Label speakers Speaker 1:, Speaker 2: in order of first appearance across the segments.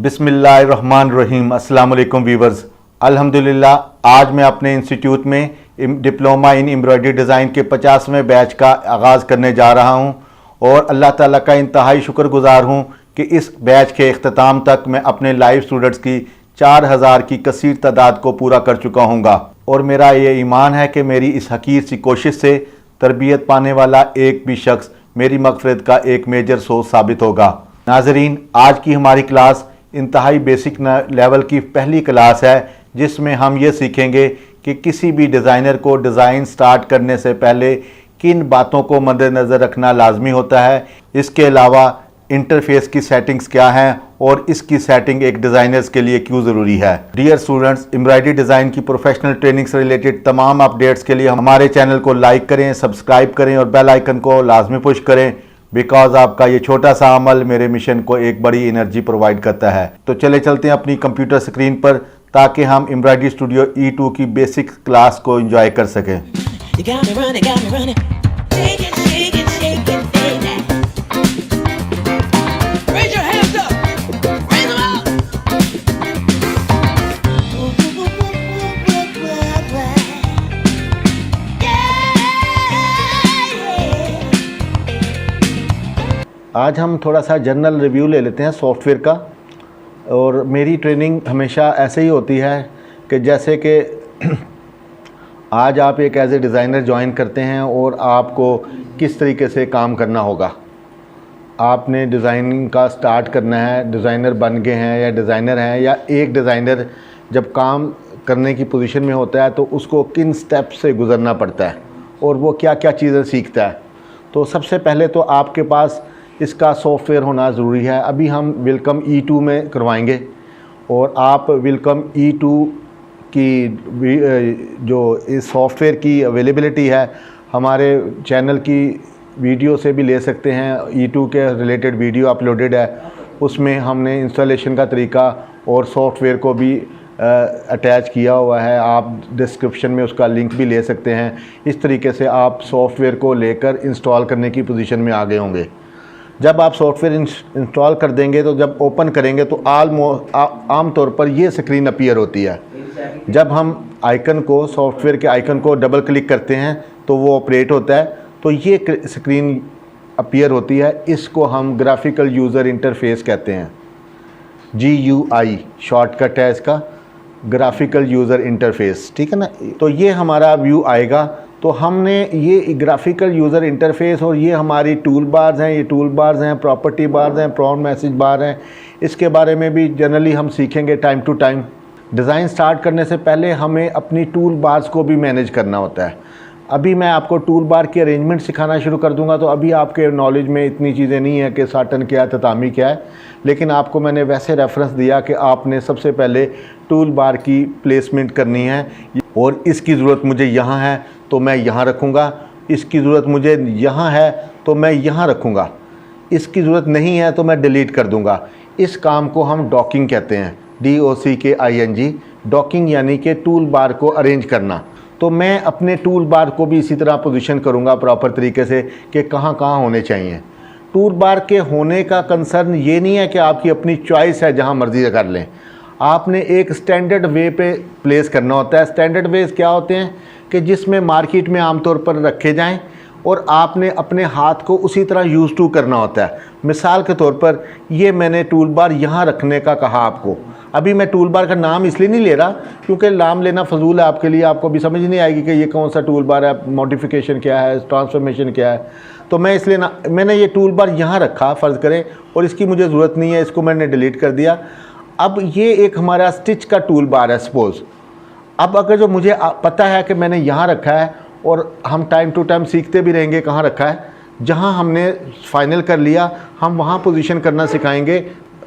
Speaker 1: बिस्मिल्लाहिर्रहमानिर्रहीम। अस्सलाम वालेकुम वीवर्स। अल्हम्दुलिल्लाह आज मैं अपने इंस्टीट्यूट में डिप्लोमा इन एम्ब्रॉयडरी डिज़ाइन के 50वें बैच का आगाज़ करने जा रहा हूं और अल्लाह ताला का इंतहाई शुक्रगुजार हूं कि इस बैच के अख्ताम तक मैं अपने लाइव स्टूडेंट्स की 4000 की कसीर तादाद को पूरा कर चुका हूँगा और मेरा ये ईमान है कि मेरी इस हकीर सी कोशिश से तरबियत पाने वाला एक भी शख्स मेरी मग़फ़िरत का एक मेजर सोर्स साबित होगा। नाज़रीन, आज की हमारी क्लास इंतहाई बेसिक लेवल की पहली क्लास है जिसमें हम ये सीखेंगे कि किसी भी डिज़ाइनर को डिज़ाइन स्टार्ट करने से पहले किन बातों को मद्देनज़र रखना लाजमी होता है। इसके अलावा इंटरफेस की सेटिंग्स क्या हैं और इसकी सेटिंग एक डिज़ाइनर्स के लिए क्यों ज़रूरी है। डियर स्टूडेंट्स, एम्ब्रॉयडरी डिज़ाइन की प्रोफेशनल ट्रेनिंग से रिलेटेड तमाम अपडेट्स के लिए हमारे चैनल को लाइक करें, सब्सक्राइब करें और बेल आइकन को लाजमी पुश करें, बिकॉज आपका ये छोटा सा अमल मेरे मिशन को एक बड़ी एनर्जी प्रोवाइड करता है। तो चलते हैं अपनी कंप्यूटर स्क्रीन पर ताकि हम एम्ब्रॉयडरी स्टूडियो E2 की बेसिक क्लास को एंजॉय कर सकें। आज हम थोड़ा सा जनरल रिव्यू ले लेते हैं सॉफ्टवेयर का। और मेरी ट्रेनिंग हमेशा ऐसे ही होती है कि जैसे कि आज आप एक एज ए डिज़ाइनर ज्वाइन करते हैं और आपको किस तरीके से काम करना होगा। आपने डिज़ाइनिंग का स्टार्ट करना है, डिज़ाइनर बन गए हैं या डिज़ाइनर हैं, या एक डिज़ाइनर जब काम करने की पोजीशन में होता है तो उसको किन स्टेप से गुज़रना पड़ता है और वो क्या क्या चीज़ें सीखता है। तो सबसे पहले तो आपके पास इसका सॉफ्टवेयर होना ज़रूरी है। अभी हम वेलकम E2 में करवाएंगे और आप वेलकम E2 की जो इस सॉफ्टवेयर की अवेलेबिलिटी है हमारे चैनल की वीडियो से भी ले सकते हैं। E2 के रिलेटेड वीडियो अपलोडेड है, उसमें हमने इंस्टॉलेशन का तरीका और सॉफ्टवेयर को भी अटैच किया हुआ है। आप डिस्क्रिप्शन में उसका लिंक भी ले सकते हैं। इस तरीके से आप सॉफ्टवेयर को लेकर इंस्टॉल करने की पोजीशन में आ गए होंगे। जब आप सॉफ्टवेयर इंस्टॉल कर देंगे तो जब ओपन करेंगे तो आम तौर पर ये स्क्रीन अपीयर होती है। जब हम आइकन को, सॉफ्टवेयर के आइकन को डबल क्लिक करते हैं तो वो ऑपरेट होता है, तो ये स्क्रीन अपीयर होती है। इसको हम ग्राफिकल यूज़र इंटरफेस कहते हैं। GUI शॉर्टकट है इसका, ग्राफिकल यूज़र इंटरफेस, ठीक है ना। तो ये हमारा व्यू आएगा। तो हमने ये ग्राफिकल यूज़र इंटरफेस और ये हमारी टूल बार्स हैं, ये टूल बार्स हैं, प्रॉपर्टी बार्स हैं, प्रॉम्प्ट मैसेज बार हैं, इसके बारे में भी जनरली हम सीखेंगे time to time. Design start करने से पहले हमें अपनी टूल बार्स को भी मैनेज करना होता है। अभी मैं आपको टूल बार की अरेंजमेंट सिखाना शुरू कर दूंगा तो अभी आपके नॉलेज में इतनी चीज़ें नहीं है कि साटन क्या है, ततामी क्या है, लेकिन आपको मैंने वैसे रेफरेंस दिया कि आपने सबसे पहले टूल बार की प्लेसमेंट करनी है। और इसकी ज़रूरत मुझे यहाँ है तो मैं यहाँ रखूँगा, इसकी ज़रूरत मुझे यहाँ है तो मैं यहाँ रखूँगा, इसकी ज़रूरत नहीं है तो मैं डिलीट कर दूँगा। इस काम को हम डॉकिंग कहते हैं, DOCKING, डॉकिंग यानी कि टूल बार को अरेंज करना। तो मैं अपने टूल बार को भी इसी तरह पोजीशन करूँगा प्रॉपर तरीके से कि कहाँ कहाँ होने चाहिए। टूल बार के होने का कंसर्न ये नहीं है कि आपकी अपनी चॉइस है, जहाँ मर्ज़ी कर लें। आपने एक स्टैंडर्ड वे पे प्लेस करना होता है। स्टैंडर्ड वेज क्या होते हैं कि जिसमें मार्केट में आमतौर पर रखे जाएं और आपने अपने हाथ को उसी तरह यूज़ टू करना होता है। मिसाल के तौर पर ये मैंने टूल बार यहाँ रखने का कहा आपको। अभी मैं टूल बार का नाम इसलिए नहीं ले रहा क्योंकि नाम लेना फजूल है आपके लिए, आपको भी समझ नहीं आएगी कि ये कौन सा टूल बार है, मॉडिफिकेशन क्या है, ट्रांसफॉर्मेशन क्या है। तो मैं इसलिए मैंने ये टूल बार यहाँ रखा फ़र्ज़ करें और इसकी मुझे ज़रूरत नहीं है, इसको मैंने डिलीट कर दिया। अब ये एक हमारा स्टिच का टूल बार है सपोज़। अब अगर जो मुझे पता है कि मैंने यहाँ रखा है और हम टाइम टू टाइम सीखते भी रहेंगे कहाँ रखा है, जहाँ हमने फाइनल कर लिया हम वहाँ पोजीशन करना सिखाएंगे।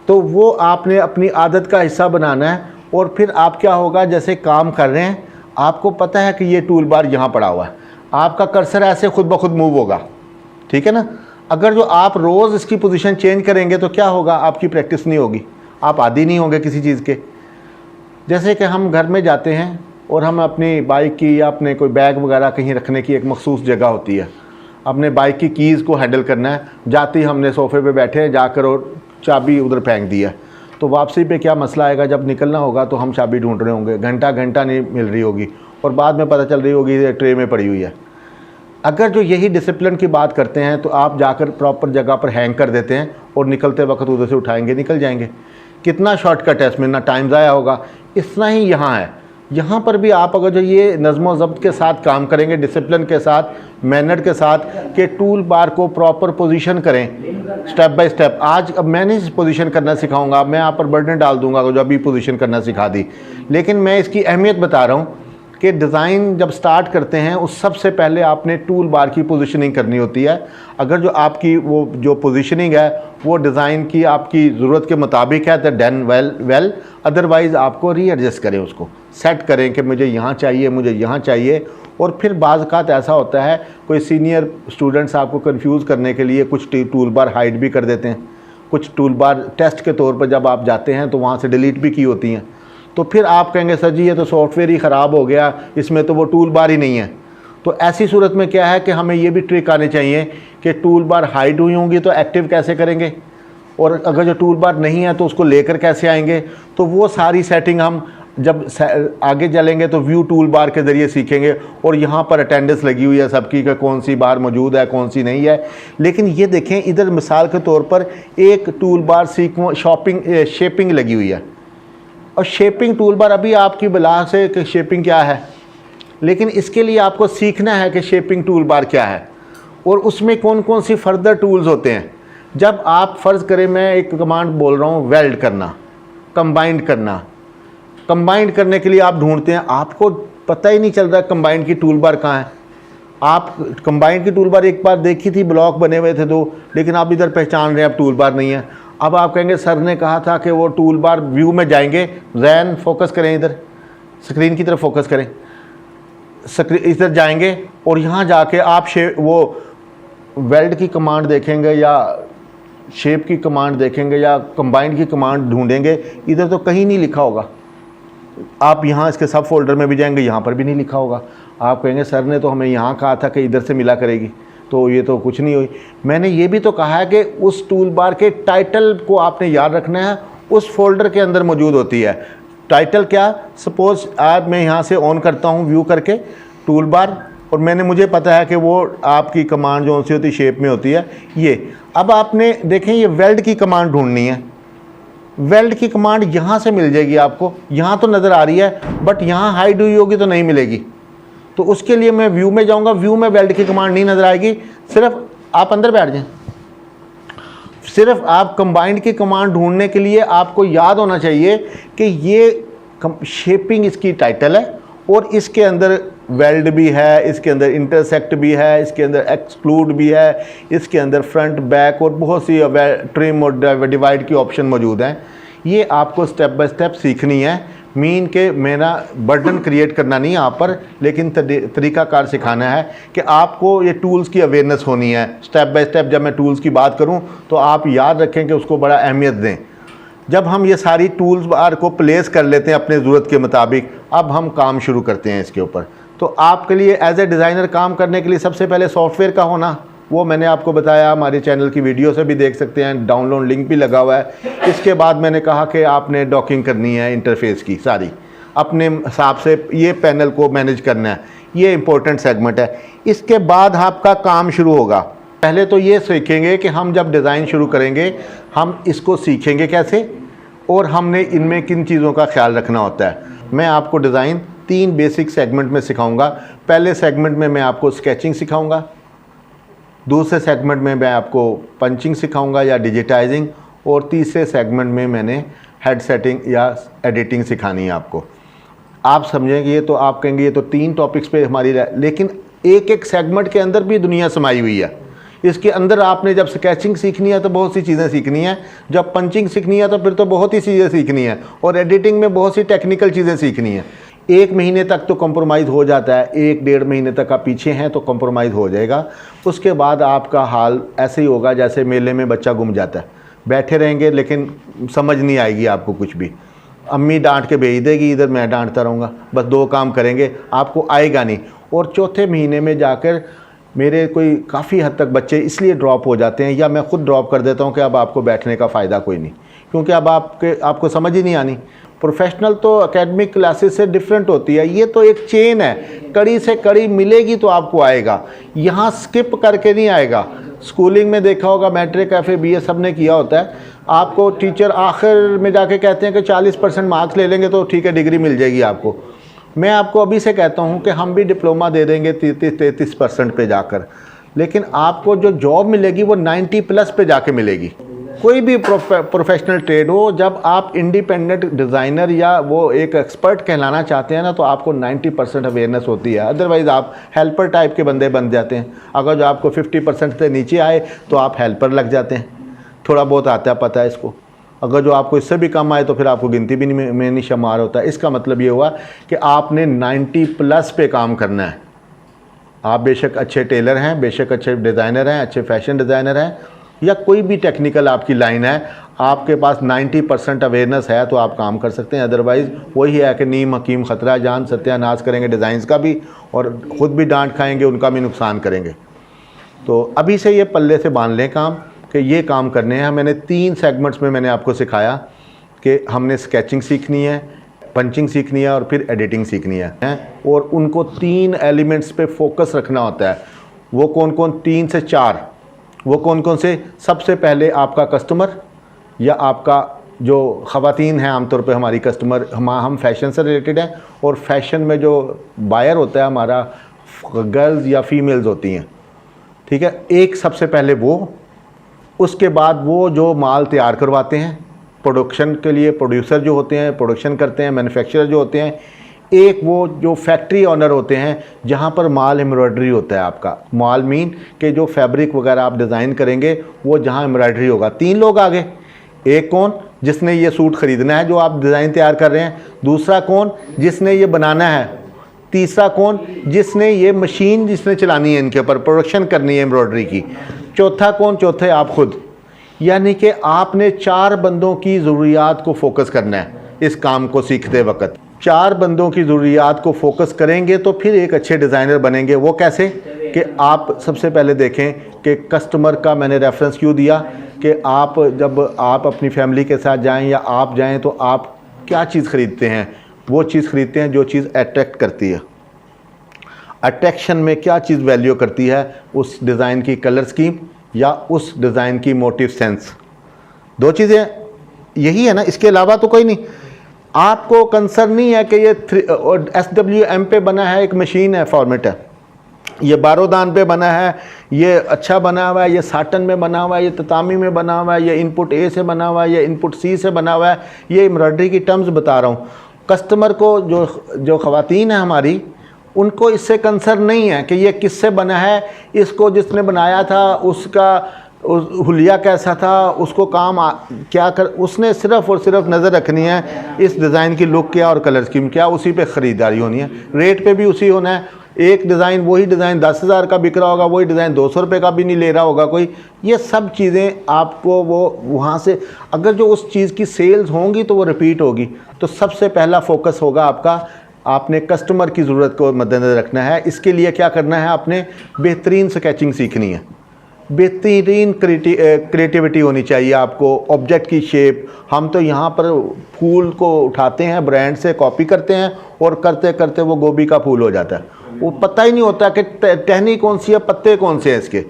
Speaker 1: तो वो आपने अपनी आदत का हिस्सा बनाना है। और फिर आप क्या होगा, जैसे काम कर रहे हैं आपको पता है कि ये टूल बार यहाँ पड़ा हुआ है, आपका कर्सर ऐसे खुद ब खुद मूव होगा, ठीक है ना। अगर जो आप रोज़ इसकी पोजीशन चेंज करेंगे तो क्या होगा, आपकी प्रैक्टिस नहीं होगी, आप आदी नहीं होंगे किसी चीज़ के। जैसे कि हम घर में जाते हैं और हम अपनी बाइक की या अपने कोई बैग वगैरह कहीं रखने की एक मखसूस जगह होती है। अपने बाइक की कीज़ को हैंडल करना है, जाते ही हमने सोफ़े पे बैठे हैं जाकर और चाबी उधर फेंक दी है, तो वापसी पे क्या मसला आएगा, जब निकलना होगा तो हम चाबी ढूंढ रहे होंगे, घंटा घंटा नहीं मिल रही होगी और बाद में पता चल रही होगी ये ट्रे में पड़ी हुई है। अगर जो यही डिसिप्लिन की बात करते हैं तो आप जाकर प्रॉपर जगह पर हैंग कर देते हैं और निकलते वक्त उधर से उठाएंगे, निकल जाएंगे। कितना शॉर्टकट है इसमें, ना टाइम ज़ाया होगा। इतना ही यहाँ है, यहाँ पर भी आप अगर जो ये नज़्म ज़ब्त के साथ काम करेंगे, डिसिप्लिन के साथ, मैनर के साथ, कि टूल बार को प्रॉपर पोजीशन करें स्टेप बाय स्टेप। आज अब मैं नहीं पोजीशन करना सिखाऊंगा, मैं आप पर बर्डन डाल दूंगा जो अभी पोजीशन करना सिखा दी, लेकिन मैं इसकी अहमियत बता रहा हूँ कि डिज़ाइन जब स्टार्ट करते हैं उस सबसे पहले आपने टूल बार की पोजीशनिंग करनी होती है। अगर जो आपकी वो जो पोजीशनिंग है वो डिज़ाइन की आपकी ज़रूरत के मुताबिक है तो डन वेल, अदरवाइज़ आपको रीएडजस्ट करें, उसको सेट करें कि मुझे यहाँ चाहिए, मुझे यहाँ चाहिए। और फिर बाज़ औक़ात ऐसा होता है कोई सीनियर स्टूडेंट्स आपको कंफ्यूज करने के लिए कुछ टूल बार हाइड भी कर देते हैं, कुछ टूल बार टेस्ट के तौर पर जब आप जाते हैं तो वहाँ से डिलीट भी की होती हैं। तो फिर आप कहेंगे सर जी ये तो सॉफ्टवेयर ही ख़राब हो गया, इसमें तो वो टूल बार ही नहीं है। तो ऐसी सूरत में क्या है कि हमें ये भी ट्रिक आने चाहिए कि टूल बार हाइड हुई होंगी तो एक्टिव कैसे करेंगे, और अगर जो टूल बार नहीं है तो उसको लेकर कैसे आएंगे। तो वो सारी सेटिंग हम जब आगे चलेंगे तो व्यू टूल बार के ज़रिए सीखेंगे। और यहाँ पर अटेंडेंस लगी हुई है सबकी कि कौन सी बार मौजूद है कौन सी नहीं है। लेकिन ये देखें इधर मिसाल के तौर पर एक टूल बार शेपिंग लगी हुई है, और शेपिंग टूल बार अभी आपकी बला से कि शेपिंग क्या है, लेकिन इसके लिए आपको सीखना है कि शेपिंग टूल बार क्या है और उसमें कौन कौन सी फर्दर टूल्स होते हैं। जब आप फ़र्ज़ करें मैं एक कमांड बोल रहा हूँ वेल्ड करना, कंबाइंड करना, कंबाइंड करने के लिए आप ढूंढते हैं, आपको पता ही नहीं चल रहा कंबाइंड की टूल बार कहाँ है। आप कंबाइंड की टूल बार एक बार देखी थी, ब्लॉक बने हुए थे 2, लेकिन आप इधर पहचान रहे हैं अब टूल बार नहीं है। अब आप कहेंगे सर ने कहा था कि वो टूल बार व्यू में जाएंगे, जैन फोकस करें, इधर स्क्रीन की तरफ फोकस करें, इधर जाएंगे और यहाँ जाके आप वो वेल्ड की कमांड देखेंगे या शेप की कमांड देखेंगे या कंबाइंड की कमांड ढूंढेंगे, इधर तो कहीं नहीं लिखा होगा। आप यहाँ इसके सब फोल्डर में भी जाएंगे, यहाँ पर भी नहीं लिखा होगा। आप कहेंगे सर ने तो हमें यहाँ कहा था कि इधर से मिला करेगी, तो ये तो कुछ नहीं हुई। मैंने ये भी तो कहा है कि उस टूल बार के टाइटल को आपने याद रखना है, उस फोल्डर के अंदर मौजूद होती है। टाइटल क्या, सपोज आज मैं यहाँ से ऑन करता हूँ व्यू करके टूल बार, और मुझे पता है कि वो आपकी कमांड जो सी होती है शेप में होती है ये। अब आपने देखें ये वेल्ड की कमांड ढूंढनी है, वेल्ड की कमांड यहाँ से मिल जाएगी आपको, यहाँ तो नज़र आ रही है बट यहाँ हाइड हुई होगी तो नहीं मिलेगी। तो उसके लिए मैं व्यू में जाऊँगा, व्यू में वेल्ड की कमांड नहीं नज़र आएगी, सिर्फ आप अंदर बैठ जाएं। सिर्फ आप कंबाइंड की कमांड ढूंढने के लिए आपको याद होना चाहिए कि ये शेपिंग इसकी टाइटल है और इसके अंदर वेल्ड भी है, इसके अंदर इंटरसेक्ट भी है, इसके अंदर एक्सक्लूड भी है, इसके अंदर फ्रंट बैक और बहुत सी ट्रिम और डिवाइड की ऑप्शन मौजूद हैं। ये आपको स्टेप बाय स्टेप सीखनी है। मीन के मेरा बर्डन क्रिएट करना नहीं यहाँ पर, लेकिन तरीक़ाकार सिखाना है कि आपको ये टूल्स की अवेयरनेस होनी है। स्टेप बाय स्टेप जब मैं टूल्स की बात करूँ तो आप याद रखें कि उसको बड़ा अहमियत दें। जब हम ये सारी टूल्स बार को प्लेस कर लेते हैं अपने ज़रूरत के मुताबिक, अब हम काम शुरू करते हैं इसके ऊपर। तो आपके लिए एज ए डिज़ाइनर काम करने के लिए सबसे पहले सॉफ्टवेयर का होना, वो मैंने आपको बताया, हमारे चैनल की वीडियो से भी देख सकते हैं, डाउनलोड लिंक भी लगा हुआ है। इसके बाद मैंने कहा कि आपने डॉकिंग करनी है इंटरफेस की सारी, अपने हिसाब से ये पैनल को मैनेज करना है, ये इंपॉर्टेंट सेगमेंट है। इसके बाद आपका काम शुरू होगा। पहले तो ये सीखेंगे कि हम जब डिज़ाइन शुरू करेंगे हम इसको सीखेंगे कैसे और हमने इनमें किन चीज़ों का ख्याल रखना होता है। मैं आपको डिज़ाइन 3 बेसिक सेगमेंट में सिखाऊंगा। पहले सेगमेंट में मैं आपको स्केचिंग सिखाऊंगा, दूसरे सेगमेंट में मैं आपको पंचिंग सिखाऊंगा या डिजिटाइजिंग, और तीसरे सेगमेंट में मैंने हेड सेटिंग या एडिटिंग सिखानी है आपको। आप समझेंगे ये तो आप कहेंगे ये तो 3 टॉपिक्स पे हमारी, लेकिन एक एक सेगमेंट के अंदर भी दुनिया समाई हुई है। इसके अंदर आपने जब स्केचिंग सीखनी है तो बहुत सी चीज़ें सीखनी है, जब पंचिंग सीखनी है तो फिर तो बहुत ही चीज़ें सीखनी है, और एडिटिंग में बहुत सी टेक्निकल चीज़ें सीखनी है। 1 महीने तक तो कंप्रोमाइज़ हो जाता है, 1-1.5 महीने तक आप पीछे हैं तो कंप्रोमाइज़ हो जाएगा। उसके बाद आपका हाल ऐसे ही होगा जैसे मेले में बच्चा गुम जाता है, बैठे रहेंगे लेकिन समझ नहीं आएगी आपको कुछ भी। अम्मी डांट के भेज देगी, इधर मैं डांटता रहूँगा, बस 2 काम करेंगे, आपको आएगा नहीं। और चौथे महीने में जाकर मेरे कोई काफ़ी हद तक बच्चे इसलिए ड्रॉप हो जाते हैं, या मैं ख़ुद ड्रॉप कर देता हूँ कि अब आपको बैठने का फ़ायदा कोई नहीं, क्योंकि अब आपको समझ ही नहीं आनी। प्रोफेशनल तो एकेडमिक क्लासेस से डिफरेंट होती है, ये तो एक चेन है, कड़ी से कड़ी मिलेगी तो आपको आएगा, यहाँ स्किप करके नहीं आएगा। स्कूलिंग में देखा होगा, मैट्रिक FA BA सब ने किया होता है, आपको टीचर आखिर में जाके कहते हैं कि 40% मार्क्स ले लेंगे तो ठीक है डिग्री मिल जाएगी आपको। मैं आपको अभी से कहता हूँ कि हम भी डिप्लोमा दे देंगे 33% पे जाकर, लेकिन आपको जो जॉब मिलेगी वो 90+ पे जाके मिलेगी। कोई भी प्रोफेशनल ट्रेड हो, जब आप इंडिपेंडेंट डिज़ाइनर या वो एक एक्सपर्ट कहलाना चाहते हैं ना, तो आपको 90% अवेयरनेस होती है, अदरवाइज़ आप हेल्पर टाइप के बंदे बन जाते हैं। अगर जो आपको 50% से नीचे आए तो आप हेल्पर लग जाते हैं, थोड़ा बहुत आता है पता है इसको। अगर जो आपको इससे भी कम आए तो फिर आपको गिनती भी में नहीं शुमार होता है। इसका मतलब ये हुआ कि आपने 90+ पे काम करना है। आप बेशक अच्छे टेलर हैं, बेशक अच्छे डिज़ाइनर हैं, अच्छे फैशन डिज़ाइनर हैं, या कोई भी टेक्निकल आपकी लाइन है, आपके पास 90% अवेयरनेस है तो आप काम कर सकते हैं। अदरवाइज़ वही है कि नीम हकीम ख़तरा जान, सत्यानाश करेंगे डिज़ाइंस का भी और ख़ुद भी डांट खाएंगे, उनका भी नुकसान करेंगे। तो अभी से ये पल्ले से बांध लें काम कि ये काम करने हैं। मैंने 3 सेगमेंट्स में मैंने आपको सिखाया कि हमने स्केचिंग सीखनी है, पंचिंग सीखनी है और फिर एडिटिंग सीखनी है, और उनको 3 एलिमेंट्स पे फोकस रखना होता है। वो कौन कौन? 3 से 4। वो कौन कौन से? सबसे पहले आपका कस्टमर, या आपका जो ख़वातीन हैं, आमतौर पे हमारी कस्टमर, हम फैशन से रिलेटेड हैं, और फैशन में जो बायर होता है हमारा गर्ल्स या फीमेल्स होती हैं, ठीक है। एक सबसे पहले वो, उसके बाद वो जो माल तैयार करवाते हैं प्रोडक्शन के लिए, प्रोड्यूसर जो होते हैं प्रोडक्शन करते हैं, मैन्युफैक्चरर जो होते हैं, एक वो जो फैक्ट्री ऑनर होते हैं जहाँ पर माल एम्ब्रॉयडरी होता है आपका, माल मीन के जो फैब्रिक वगैरह आप डिज़ाइन करेंगे वो जहाँ एम्ब्रॉयडरी होगा। 3 लोग आ गए। एक कौन? जिसने ये सूट ख़रीदना है जो आप डिज़ाइन तैयार कर रहे हैं। दूसरा कौन? जिसने ये बनाना है। तीसरा कौन? जिसने ये मशीन जिसने चलानी है, इनके ऊपर प्रोडक्शन करनी है एम्ब्रॉयडरी की। चौथा कौन? चौथे आप खुद। यानी कि आपने 4 बंदों की ज़रूरियात को फोकस करना है इस काम को सीखते वक्त। 4 बंदों की ज़रूरियात को फोकस करेंगे तो फिर एक अच्छे डिज़ाइनर बनेंगे। वो कैसे? कि आप सबसे पहले देखें कि कस्टमर का मैंने रेफरेंस क्यों दिया कि आप जब आप अपनी फैमिली के साथ जाएं या आप जाएं तो आप क्या चीज़ ख़रीदते हैं? वो चीज़ ख़रीदते हैं जो चीज़ अट्रैक्ट करती है। अट्रैक्शन में क्या चीज़ वैल्यू करती है? उस डिज़ाइन की कलर स्कीम या उस डिज़ाइन की मोटिव सेंस। 2 चीज़ें यही है ना, इसके अलावा तो कोई नहीं। आपको कंसर्न नहीं है कि ये SWM पे बना है, एक मशीन है, फॉर्मेट है, ये बारोदान पे बना है, ये अच्छा बना हुआ है, ये साटन में बना हुआ है, ये ततामी में बना हुआ है, ये इनपुट A से बना हुआ है, ये इनपुट C से बना हुआ है। ये एम्ब्रॉयडरी की टर्म्स बता रहा हूँ। कस्टमर को जो ख़वातीन है हमारी, उनको इससे कंसर्न नहीं है कि ये किससे बना है, इसको जिसने बनाया था उसका हुलिया कैसा था, उसको काम क्या कर, उसने सिर्फ़ और सिर्फ नज़र रखनी है इस डिज़ाइन की लुक क्या और कलर स्कीम क्या, उसी पे ख़रीदारी होनी है। रेट पे भी उसी होना है। एक डिज़ाइन, वही डिज़ाइन 10,000 का बिक रहा होगा, वही डिज़ाइन 200 रुपये का भी नहीं ले रहा होगा कोई। ये सब चीज़ें आपको वो वहाँ से, अगर जो उस चीज़ की सेल्स होंगी तो वो रिपीट होगी। तो सबसे पहला फोकस होगा आपका, आपने कस्टमर की ज़रूरत को मद्देनज़र रखना है। इसके लिए क्या करना है? आपने बेहतरीन स्केचिंग सीखनी है, बेहतरीन क्रिएटिविटी होनी चाहिए आपको। ऑब्जेक्ट की शेप, हम तो यहाँ पर फूल को उठाते हैं, ब्रांड से कॉपी करते हैं और करते करते वो गोभी का फूल हो जाता है। वो पता ही नहीं होता कि टहनी कौन सी है, पत्ते कौन से हैं इसके।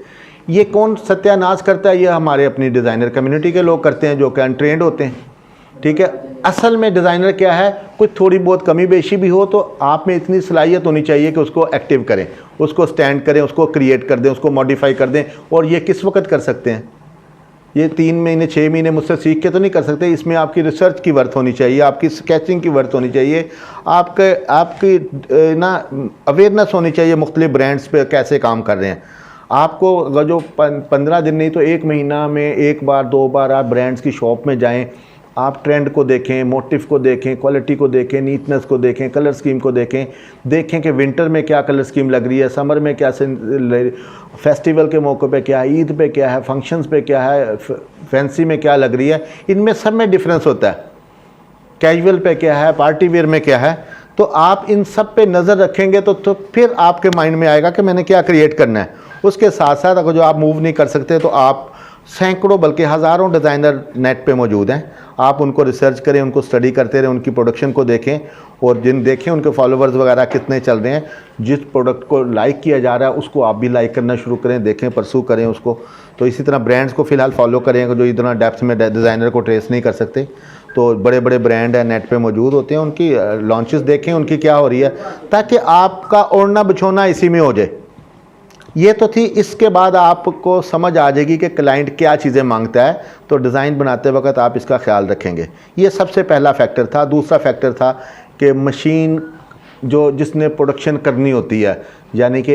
Speaker 1: ये कौन सत्यानाश करता है? ये हमारे अपनी डिज़ाइनर कम्युनिटी के लोग करते हैं जो कि अनट्रेंड होते हैं, ठीक है। असल में डिज़ाइनर क्या है? कुछ थोड़ी बहुत कमी बेशी भी हो तो आप में इतनी सलाहियत होनी चाहिए कि उसको एक्टिव करें, उसको स्टैंड करें, उसको क्रिएट कर दें, उसको मॉडिफाई कर दें। और ये किस वक्त कर सकते हैं? ये 3 महीने 6 महीने मुझसे सीख के तो नहीं कर सकते। इसमें आपकी रिसर्च की वर्थ होनी चाहिए, आपकी स्केचिंग की वर्थ होनी चाहिए, आपकी ना अवेयरनेस होनी चाहिए मुख्तलिफ ब्रांड्स पे कैसे काम कर रहे हैं। आपको अगर जो 15 दिन नहीं तो 1 महीना में 1 बार 2 बार आप ब्रांड्स की शॉप में जाएं, आप ट्रेंड को देखें, मोटिव को देखें, क्वालिटी को देखें, नीटनेस को देखें, कलर स्कीम को देखें कि विंटर में क्या कलर स्कीम लग रही है, समर में क्या, फेस्टिवल के मौके पे क्या है, ईद पे क्या है, फंक्शंस पे क्या है, फैंसी में क्या लग रही है। इनमें सब में डिफरेंस होता है। कैजुअल पे क्या है, पार्टी वेयर में क्या है। तो आप इन सब पे नज़र रखेंगे तो फिर आपके माइंड में आएगा कि मैंने क्या क्रिएट करना है। उसके साथ साथ अगर जो आप मूव नहीं कर सकते तो आप सैकड़ों बल्कि हज़ारों डिज़ाइनर नेट पे मौजूद हैं। आप उनको रिसर्च करें, उनको स्टडी करते रहें, उनकी प्रोडक्शन को देखें और देखें उनके फॉलोवर्स वगैरह कितने चल रहे हैं। जिस प्रोडक्ट को लाइक किया जा रहा है उसको आप भी लाइक करना शुरू करें, देखें, परसू करें उसको। तो इसी तरह ब्रांड्स को फ़िलहाल फॉलो करें जो इतना डेप्थ में डिज़ाइनर को ट्रेस नहीं कर सकते। तो बड़े बड़े ब्रांड हैं नेट पे मौजूद होते हैं, उनकी लॉन्चेस देखें, उनकी क्या हो रही है, ताकि आपका ओढ़ना बिछोना इसी में हो जाए। ये तो थी। इसके बाद आपको समझ आ जाएगी कि क्लाइंट क्या चीज़ें मांगता है, तो डिज़ाइन बनाते वक्त आप इसका ख्याल रखेंगे। ये सबसे पहला फैक्टर था। दूसरा फैक्टर था कि मशीन जिसने प्रोडक्शन करनी होती है, यानी कि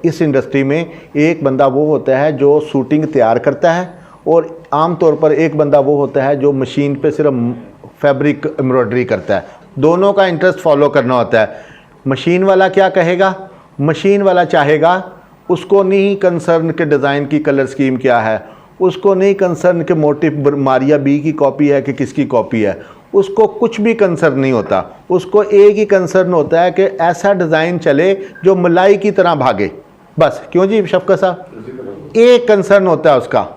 Speaker 1: इस इंडस्ट्री में एक बंदा वो होता है जो शूटिंग तैयार करता है और आम तौर पर एक बंदा वो होता है जो मशीन पे सिर्फ फैब्रिक एम्ब्रॉयडरी करता है। दोनों का इंटरेस्ट फॉलो करना होता है। मशीन वाला क्या कहेगा? मशीन वाला चाहेगा, उसको नहीं कंसर्न के डिज़ाइन की कलर स्कीम क्या है, उसको नहीं कंसर्न के मोटिव मारिया बी की कॉपी है कि किसकी कॉपी है, उसको कुछ भी कंसर्न नहीं होता। उसको एक ही कंसर्न होता है कि ऐसा डिज़ाइन चले जो मलाई की तरह भागे, बस। क्यों जी शफकत साहब? एक कंसर्न होता है उसका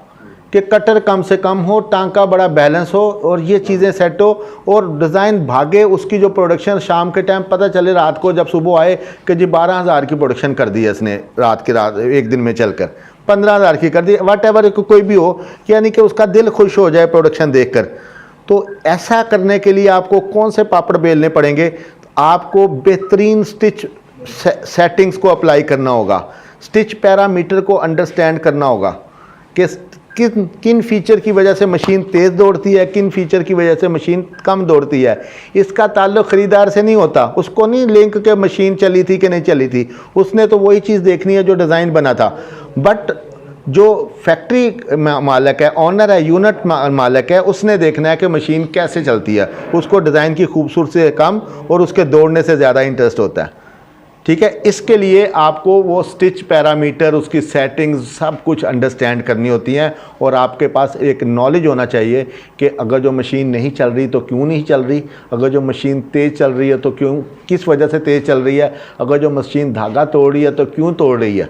Speaker 1: कि कटर कम से कम हो, टांका बड़ा बैलेंस हो और ये चीज़ें सेट हो और डिज़ाइन भागे। उसकी जो प्रोडक्शन शाम के टाइम पता चले, रात को जब सुबह आए कि जी 12,000 की प्रोडक्शन कर दी है इसने, रात एक दिन में चलकर 15,000 की कर दी, वट एवर कोई भी हो, यानी कि उसका दिल खुश हो जाए प्रोडक्शन देखकर। तो ऐसा करने के लिए आपको कौन से पापड़ बेलने पड़ेंगे? आपको बेहतरीन स्टिच सेटिंग्स को अप्लाई करना होगा, स्टिच पैरामीटर को अंडरस्टैंड करना होगा कि किन फीचर की वजह से मशीन तेज़ दौड़ती है, किन फीचर की वजह से मशीन कम दौड़ती है। इसका ताल्लुक़ ख़रीदार से नहीं होता। उसको नहीं लिंक के मशीन चली थी कि नहीं चली थी, उसने तो वही चीज़ देखनी है जो डिज़ाइन बना था। बट जो फैक्ट्री मालिक है, ऑनर है, यूनिट मालिक है, उसने देखना है कि मशीन कैसे चलती है। उसको डिज़ाइन की खूबसूरती से कम और उसके दौड़ने से ज़्यादा इंटरेस्ट होता है। ठीक है, इसके लिए आपको वो स्टिच पैरामीटर, उसकी सेटिंग्स सब कुछ अंडरस्टैंड करनी होती हैं और आपके पास एक नॉलेज होना चाहिए कि अगर जो मशीन नहीं चल रही तो क्यों नहीं चल रही, अगर जो मशीन तेज़ चल रही है तो क्यों, किस वजह से तेज़ चल रही है, अगर जो मशीन धागा तोड़ रही है तो क्यों तोड़ रही है।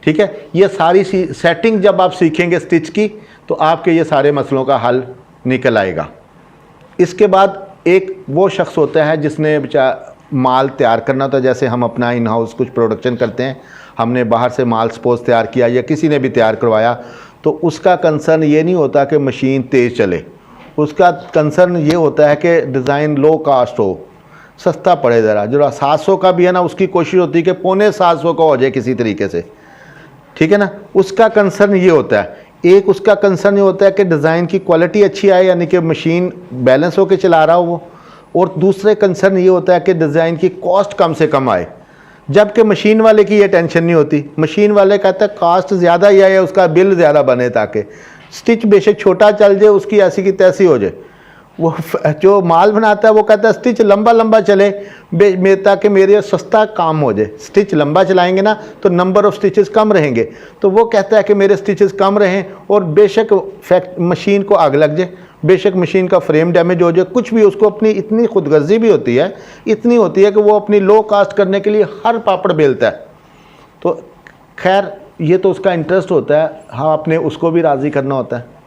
Speaker 1: ठीक है, ये सारी सेटिंग जब आप सीखेंगे स्टिच की तो आपके ये सारे मसलों का हल निकल आएगा। इसके बाद एक वो शख्स होता है जिसने माल तैयार करना होता है। जैसे हम अपना इन हाउस कुछ प्रोडक्शन करते हैं, हमने बाहर से माल सपोज तैयार किया या किसी ने भी तैयार करवाया, तो उसका कंसर्न ये नहीं होता कि मशीन तेज़ चले, उसका कंसर्न ये होता है कि डिज़ाइन लो कास्ट हो, सस्ता पड़े ज़रा। जो 700 का भी है ना, उसकी कोशिश होती है कि 750 का हो जाए किसी तरीके से। ठीक है ना, उसका कंसर्न ये होता है। एक उसका कंसर्न ये होता है कि डिज़ाइन की क्वालिटी अच्छी आए, यानी कि मशीन बैलेंस होकर चला रहा हो वो, और दूसरे कंसर्न ये होता है कि डिज़ाइन की कॉस्ट कम से कम आए। जबकि मशीन वाले की ये टेंशन नहीं होती। मशीन वाले कहता है कॉस्ट ज़्यादा ही आए, उसका बिल ज़्यादा बने, ताकि स्टिच बेशक छोटा चल जाए, उसकी ऐसी की तैसी हो जाए। वो जो माल बनाता है वो कहता है स्टिच लंबा लंबा चले ताकि मेरे सस्ता काम हो जाए। स्टिच लंबा चलाएंगे ना तो नंबर ऑफ़ स्टिचेस कम रहेंगे, तो वो कहता है कि मेरे स्टिचेस कम रहें और बेशक मशीन को आग लग जाए, बेशक मशीन का फ्रेम डैमेज हो जाए, कुछ भी, उसको अपनी इतनी खुदगर्जी भी होती है, इतनी होती है कि वो अपनी लो कास्ट करने के लिए हर पापड़ बेलता है। तो खैर ये तो उसका इंटरेस्ट होता है। हाँ, आपने उसको भी राज़ी करना होता है।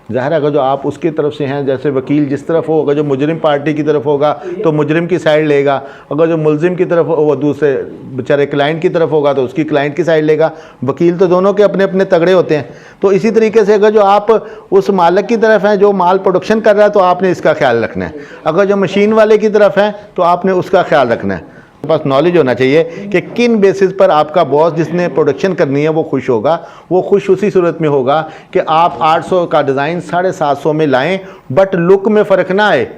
Speaker 1: ज़ाहिर है, अगर जो आप उसकी तरफ से हैं, जैसे वकील जिस तरफ हो, अगर जो मुजरिम पार्टी की तरफ होगा तो मुजरिम की साइड लेगा, अगर जो मुलजिम की तरफ वो दूसरे बेचारे क्लाइंट की तरफ होगा तो उसकी क्लाइंट की साइड लेगा। वकील तो दोनों के अपने अपने तगड़े होते हैं। तो इसी तरीके से अगर जो आप उस मालिक की तरफ हैं जो माल प्रोडक्शन कर रहा है तो आपने इसका ख्याल रखना है, अगर जो मशीन वाले की तरफ है तो आपने उसका ख्याल रखना है। पास नॉलेज होना चाहिए कि किन बेसिस पर आपका बॉस जिसने प्रोडक्शन करनी है वो खुश होगा। वो खुश उसी सूरत में होगा कि आप 800 का डिज़ाइन 750 में लाएं, बट लुक में फ़र्क ना आए।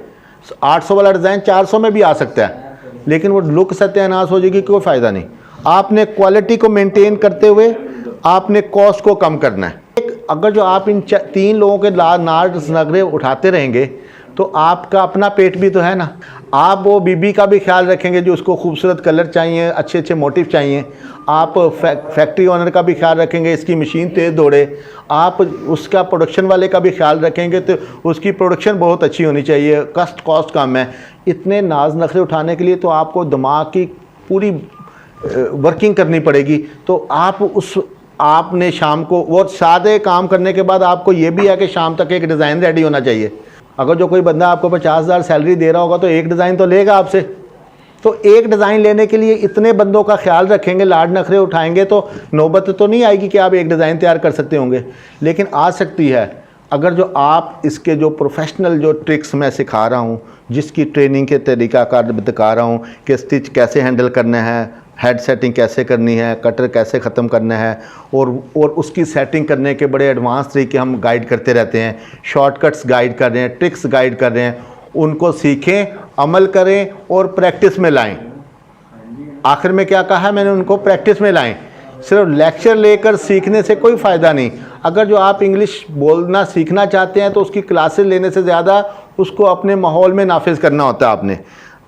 Speaker 1: 800 वाला डिज़ाइन 400 में भी आ सकता है, लेकिन वो लुक सत्यानाश हो जाएगी, कोई फ़ायदा नहीं। आपने क्वालिटी को मेंटेन करते हुए आपने कॉस्ट को कम करना है। अगर जो आप इन 3 लोगों के नाज नगरे उठाते रहेंगे तो आपका अपना पेट भी तो है ना। आप वो बीबी का भी ख्याल रखेंगे जो उसको खूबसूरत कलर चाहिए, अच्छे अच्छे मोटिव चाहिए। आप फैक्ट्री ओनर का भी ख्याल रखेंगे, इसकी मशीन तेज़ दौड़े। आप उसका प्रोडक्शन वाले का भी ख्याल रखेंगे तो उसकी प्रोडक्शन बहुत अच्छी होनी चाहिए, कॉस्ट कम है। इतने नाज नखरे उठाने के लिए तो आपको दिमाग की पूरी वर्किंग करनी पड़ेगी। तो आप आपने शाम को वो सादे काम करने के बाद आपको ये भी है कि शाम तक एक डिज़ाइन रेडी होना चाहिए। अगर जो कोई बंदा आपको 50,000 सैलरी दे रहा होगा तो एक डिज़ाइन तो लेगा आपसे। तो एक डिज़ाइन लेने के लिए इतने बंदों का ख्याल रखेंगे, लाड नखरे उठाएंगे तो नौबत तो नहीं आएगी कि आप एक डिज़ाइन तैयार कर सकते होंगे, लेकिन आ सकती है अगर जो आप इसके जो प्रोफेशनल जो ट्रिक्स मैं सिखा रहा हूँ, जिसकी ट्रेनिंग के तरीक़ाकार बता रहा हूँ कि स्टिच कैसे हैंडल करना है, हेड सेटिंग कैसे करनी है, कटर कैसे ख़त्म करना है, और उसकी सेटिंग करने के बड़े एडवांस तरीके हम गाइड करते रहते हैं, शॉर्टकट्स गाइड कर रहे हैं, ट्रिक्स गाइड कर रहे हैं। उनको सीखें, अमल करें और प्रैक्टिस में लाएं। आखिर में क्या कहा है मैंने, उनको प्रैक्टिस में लाएं। सिर्फ लेक्चर लेकर सीखने से कोई फ़ायदा नहीं। अगर जो आप इंग्लिश बोलना सीखना चाहते हैं तो उसकी क्लासेस लेने से ज़्यादा उसको अपने माहौल में नाफिज करना होता है आपने,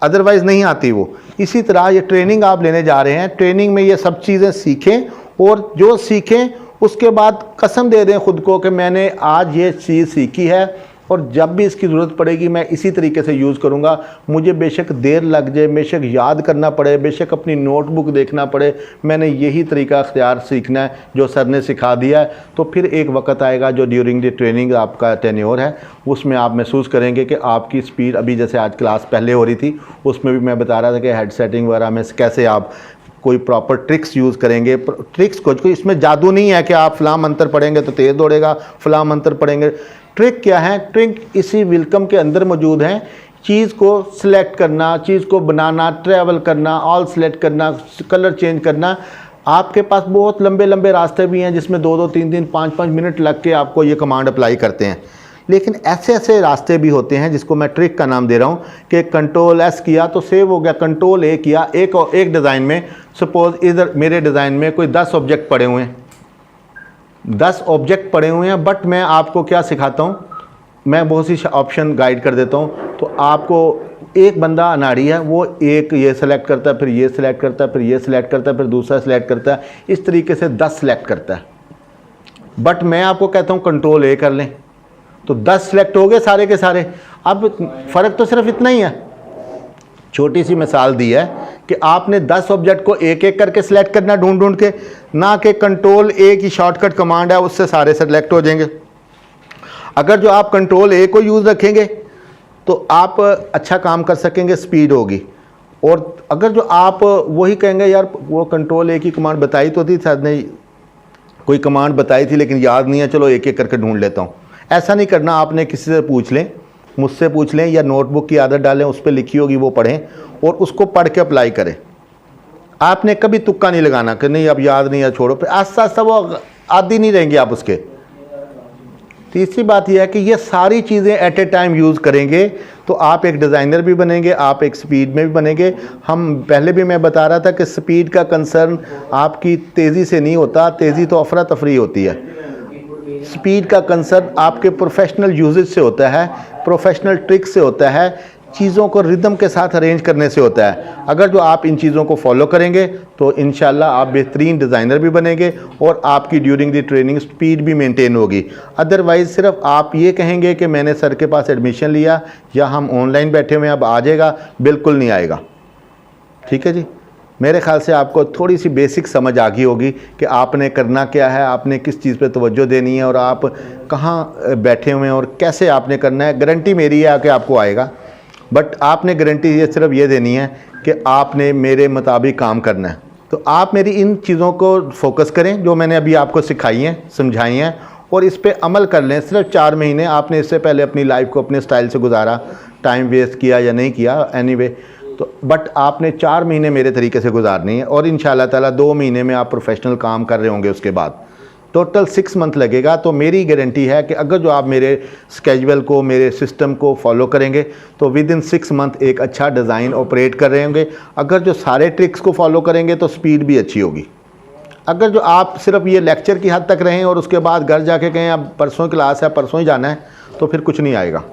Speaker 1: अदरवाइज़ नहीं आती वो। इसी तरह ये ट्रेनिंग आप लेने जा रहे हैं, ट्रेनिंग में ये सब चीज़ें सीखें, और जो सीखें उसके बाद कसम दे दें ख़ुद को कि मैंने आज ये चीज़ सीखी है और जब भी इसकी ज़रूरत पड़ेगी मैं इसी तरीके से यूज़ करूँगा। मुझे बेशक देर लग जाए, बेशक याद करना पड़े, बेशक अपनी नोटबुक देखना पड़े, मैंने यही तरीका अख्तियार सीखना है जो सर ने सिखा दिया है। तो फिर एक वक्त आएगा जो ड्यूरिंग द ट्रेनिंग आपका टेन्योर है, उसमें आप महसूस करेंगे कि आपकी स्पीड, अभी जैसे आज क्लास पहले हो रही थी उसमें भी मैं बता रहा था कि हेड सेटिंग वगैरह में कैसे आप कोई प्रॉपर ट्रिक्स यूज़ करेंगे। ट्रिक्स को कोई इसमें जादू नहीं है कि आप फ़लाँ मंत्र पढ़ेंगे तो तेज़ दौड़ेगा, फ़लाँ मंत्र पढ़ेंगे। ट्रिक क्या है, ट्रिक इसी वेलकम के अंदर मौजूद है। चीज़ को सिलेक्ट करना, चीज़ को बनाना, ट्रैवल करना, ऑल सेलेक्ट करना, कलर चेंज करना। आपके पास बहुत लंबे लंबे रास्ते भी हैं जिसमें 2-2, 3-3, 5-5 मिनट लग के आपको ये कमांड अप्लाई करते हैं। लेकिन ऐसे ऐसे रास्ते भी होते हैं जिसको मैं ट्रिक का नाम दे रहा हूँ कि कंट्रोल एस किया तो सेव हो गया, कंट्रोल ए किया, एक डिज़ाइन में सपोज़ इधर मेरे डिज़ाइन में कोई 10 ऑब्जेक्ट पड़े हुए हैं, 10 ऑब्जेक्ट पड़े हुए हैं, बट मैं आपको क्या सिखाता हूँ, मैं बहुत सी ऑप्शन गाइड कर देता हूँ। तो आपको एक बंदा अनाड़ी है, वो एक ये सिलेक्ट करता है, फिर ये सिलेक्ट करता है, फिर ये सिलेक्ट करता है, फिर दूसरा सिलेक्ट करता है, इस तरीके से 10 सिलेक्ट करता है। बट मैं आपको कहता हूँ कंट्रोल ए कर लें तो 10 सिलेक्ट हो गए सारे के सारे। अब फ़र्क तो सिर्फ इतना ही है, छोटी सी मिसाल दी है कि आपने 10 ऑब्जेक्ट को एक एक करके सिलेक्ट करना ढूंढ ढूंढ के, ना कि कंट्रोल ए की शॉर्टकट कमांड है उससे सारे सिलेक्ट हो जाएंगे। अगर जो आप कंट्रोल ए को यूज़ रखेंगे तो आप अच्छा काम कर सकेंगे, स्पीड होगी। और अगर जो आप वही कहेंगे यार वो कंट्रोल ए की कमांड बताई तो थी, शायद नहीं कोई कमांड बताई थी लेकिन याद नहीं है, चलो एक एक करके ढूंढ लेता हूँ, ऐसा नहीं करना। आपने किसी से पूछ लें, मुझसे पूछ लें, या नोटबुक की आदत डालें, उस पर लिखी होगी वो पढ़ें और उसको पढ़ के अप्लाई करें। आपने कभी तुक्का नहीं लगाना कि नहीं अब याद नहीं है छोड़ो, फिर आस्ता आस्ता वो आदी नहीं रहेंगे आप उसके। तीसरी बात यह है कि ये सारी चीज़ें एट ए टाइम यूज़ करेंगे तो आप एक डिज़ाइनर भी बनेंगे, आप एक स्पीड में भी बनेंगे। हम पहले भी मैं बता रहा था कि स्पीड का कंसर्न आपकी तेज़ी से नहीं होता, तेज़ी तो अफरा तफरी होती है। स्पीड का कंसर्न आपके प्रोफेशनल यूजेज से होता है, प्रोफेशनल ट्रिक से होता है, चीज़ों को रिदम के साथ अरेंज करने से होता है। अगर जो आप इन चीज़ों को फॉलो करेंगे तो इंशाल्लाह आप बेहतरीन डिज़ाइनर भी बनेंगे और आपकी ड्यूरिंग द ट्रेनिंग स्पीड भी मेंटेन होगी। अदरवाइज़ सिर्फ आप ये कहेंगे कि मैंने सर के पास एडमिशन लिया या हम ऑनलाइन बैठे हुए हैं अब आ जाएगा, बिल्कुल नहीं आएगा। ठीक है जी, मेरे ख्याल से आपको थोड़ी सी बेसिक समझ आ गई होगी कि आपने करना क्या है, आपने किस चीज़ पे तवज्जो देनी है और आप कहाँ बैठे हुए हैं और कैसे आपने करना है। गारंटी मेरी है कि आपको आएगा, बट आपने गारंटी ये सिर्फ ये देनी है कि आपने मेरे मुताबिक काम करना है। तो आप मेरी इन चीज़ों को फोकस करें जो मैंने अभी आपको सिखाई हैं, समझाई हैं, और इस पर अमल कर लें। सिर्फ 4 महीने आपने इससे पहले अपनी लाइफ को अपने स्टाइल से गुजारा, टाइम वेस्ट किया या नहीं किया एनीवे, तो बट आपने 4 महीने मेरे तरीके से गुजारनी है और इंशाल्लाह ताला 2 महीने में आप प्रोफेशनल काम कर रहे होंगे। उसके बाद टोटल 6 मंथ लगेगा। तो मेरी गारंटी है कि अगर जो आप मेरे स्केजुअल को, मेरे सिस्टम को फॉलो करेंगे तो विद इन 6 मंथ एक अच्छा डिज़ाइन ऑपरेट कर रहे होंगे। अगर जो सारे ट्रिक्स को फॉलो करेंगे तो स्पीड भी अच्छी होगी। अगर जो आप सिर्फ ये लेक्चर की हद तक रहें और उसके बाद घर जाके कहें अब परसों क्लास है, परसों ही जाना है, तो फिर कुछ नहीं आएगा।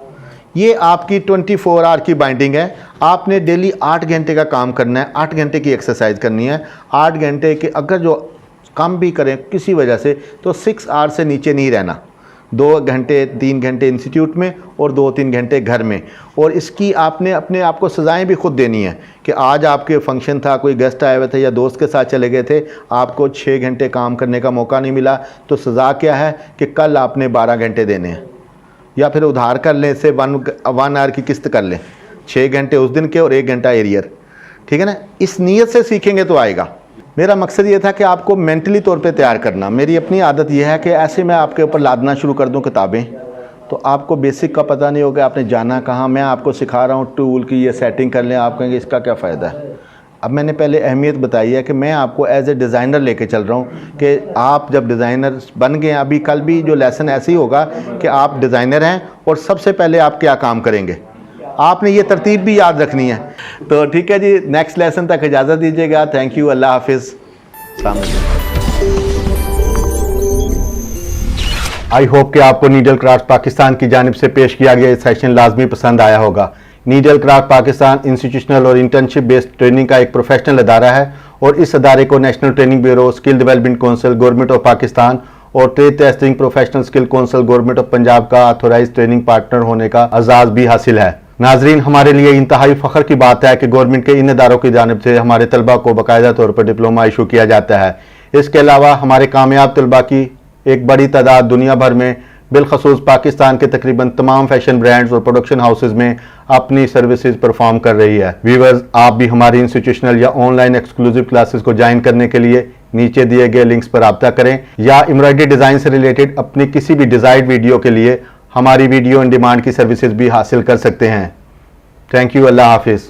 Speaker 1: ये आपकी 24 आवर की बाइंडिंग है। आपने डेली 8 घंटे का काम करना है, 8 घंटे की एक्सरसाइज करनी है। 8 घंटे के अगर जो कम भी करें किसी वजह से तो 6 आवर से नीचे नहीं रहना। 2 घंटे 3 घंटे इंस्टीट्यूट में और 2-3 घंटे घर में। और इसकी आपने अपने आप को सज़ाएँ भी खुद देनी है कि आज आपके फंक्शन था, कोई गेस्ट आए हुए थे या दोस्त के साथ चले गए थे, आपको 6 घंटे काम करने का मौका नहीं मिला, तो सज़ा क्या है कि कल आपने 12 घंटे देने हैं, या फिर उधार कर लें, इससे 1 आवर की किस्त कर लें, 6 घंटे उस दिन के और 1 घंटा एरियर, ठीक है ना। इस नीयत से सीखेंगे तो आएगा। मेरा मकसद ये था कि आपको मेंटली तौर पे तैयार करना। मेरी अपनी आदत यह है कि ऐसे मैं आपके ऊपर लादना शुरू कर दूं किताबें, तो आपको बेसिक का पता नहीं होगा, आपने जाना कहाँ। मैं आपको सिखा रहा हूँ टूल की ये सेटिंग कर लें, आप कहेंगे इसका क्या फ़ायदा है। अब मैंने पहले अहमियत बताई है कि मैं आपको एज ए डिज़ाइनर लेके चल रहा हूँ कि आप जब डिज़ाइनर बन गए, अभी कल भी जो लेसन ऐसे ही होगा कि आप डिज़ाइनर हैं और सबसे पहले आप क्या काम करेंगे, आपने ये तरतीब भी याद रखनी है। तो ठीक है जी, नेक्स्ट लेसन तक इजाज़त दीजिएगा। थैंक यू, अल्लाह हाफिज़। आई होप कि आपको नीडल क्राफ्ट पाकिस्तान की जानिब से पेश किया गया सेशन लाजमी पसंद आया होगा। नीडल क्राफ्ट पाकिस्तान इंस्टीट्यूशनल और इंटर्नशिप बेस्ड ट्रेनिंग का एक प्रोफेशनल अदारा है और इस अदारे को national training bureau, skill development council, government of Pakistan और trade testing professional skill council, government of Punjab का ऑथोराइज ट्रेनिंग पार्टनर होने का एजाज़ भी हासिल है। नाजरीन, हमारे लिए इंतहाई फ़ख्र की बात है कि गवर्नमेंट के इन इदारों की जानिब से हमारे तलबा को बाकायदा तौर पर डिप्लोमा इशू किया जाता है। इसके अलावा हमारे कामयाब तलबा की एक बड़ी तादाद दुनिया भर में, बिलखसूस पाकिस्तान के तकरीबन तमाम फैशन ब्रांड्स और प्रोडक्शन हाउसेज में अपनी सर्विसेज परफॉर्म कर रही है। व्यूअर्स, आप भी हमारी इंस्टीट्यूशनल या ऑनलाइन एक्सक्लूसिव क्लासेस को ज्वाइन करने के लिए नीचे दिए गए लिंक्स पर रब्ता करें, या एम्ब्रॉयडरी डिज़ाइन से रिलेटेड अपनी किसी भी डिज़ायर्ड वीडियो के लिए हमारी वीडियो ऑन डिमांड की सर्विसेज भी हासिल कर सकते हैं। थैंक यू, अल्लाह हाफिज़।